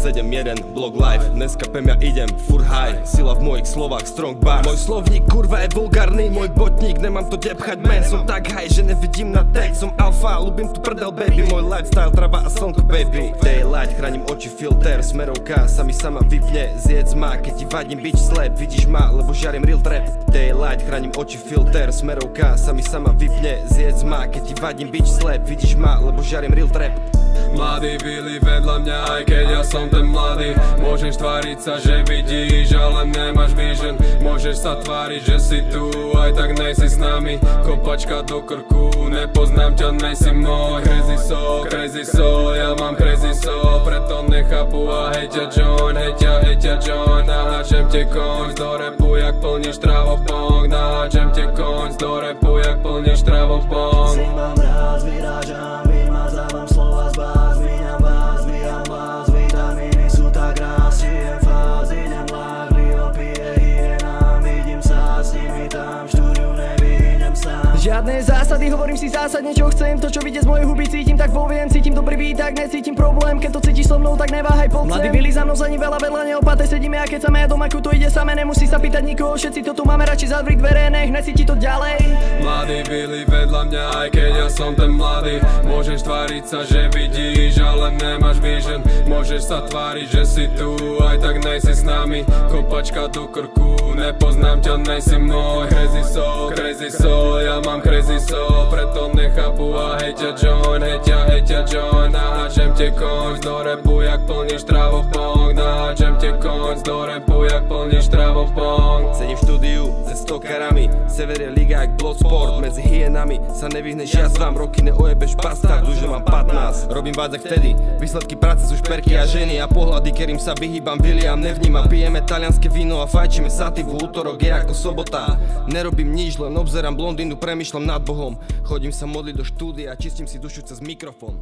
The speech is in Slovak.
7-1, blog live. Dneska pem, ja idem, furt high. Sila v mojich slovách, strong bars. Môj slovník kurva je vulgárny, môj botník, nemám to kde pchať man. Som tak high, že nevidím na text. Som alfa, ľúbim tu prdel baby. Môj lifestyle, trava a slnko baby. Daylight, chránim oči, filter, smerovka sa mi sama vypne. Zjedz ma, keď ti vadím byť slep. Vidíš ma, lebo žiarím real trap. Daylight, chránim oči, filter, smerovka sa mi sama vypne. Zjedz ma, keď ti vadím byť slep. Vidíš ma, lebo žiarím real trap. Mladí byli vedľa mňa, aj keď ja som ten mladý. Môžeš tváriť sa, že vidíš, ale nemáš vision. Môžeš sa tváriť, že si tu, aj tak nejsi s nami. Kopačka do krku, nepoznám ťa, nejsi môj. Crazy soul, ja mám crazy soul. Preto nechápu a hejťa John, hejťa John. Naháčem te konc do repu, jak plníš trávopong. Naháčem te konc do repu, jak plníš trávopong. Si mám rád, vyrážam, vymazávam slova z báz. Víňam vás, vitamíny sú tak rád. Žijem fáz, idem lágli, opije hyena. Vidím sa s nimi tam, v štúdiu nevyhnem sám. Žiadne zásady, hovorím si zásadne čo chcem. To čo vidie z mojej huby cítim, tak poviem. Cítim dobrý beat, tak necítim problém. Keď to cítiš so mnou, tak neváhaj poď sem. Mladí byli za mnou, za ním veľa vedľa neopaté. Sedíme a keď sa ja doma, to ide samé. Nemusí sa pýtať nikoho, všetci to tu máme, radšej zavrieť dvere, nech necíti to ďalej. Mladí byli vedľa mňa, aj keď ja som ten mladý. Môžeš tváriť sa, že vidíš, ale nemáš vision. Môžeš sa tváriť, že si tu, aj tak nejsi s nami. Kopačka do krku, nepoznám ťa, nejsi môj. Crazy soul, ja mám crazy soul. Preto nechápu a hejťa John, hejťa John. Naháčem te konc do repu, jak plníš trávopong. Naháčem te konc do repu, jak plníš trávopong. Sedím v štúdiu se stokarami, sever je liga jak Bloodsport. Medzi hyenami sa nevyhneš jazdám, roky neojebeš bastard, už mám 15. Robím vádzak vtedy, výsledky práce sú šperky a ženy. A pohľady, ktorým sa vyhýbam, William nevníma. Pijeme talianske víno a fajčíme saty. V útorok je ako sobota. Nerobím nič, len obzerám blondínu, premýšľam nad Bohom. Chodím sa modliť do štúdia a čistím si dušu cez mikrofón.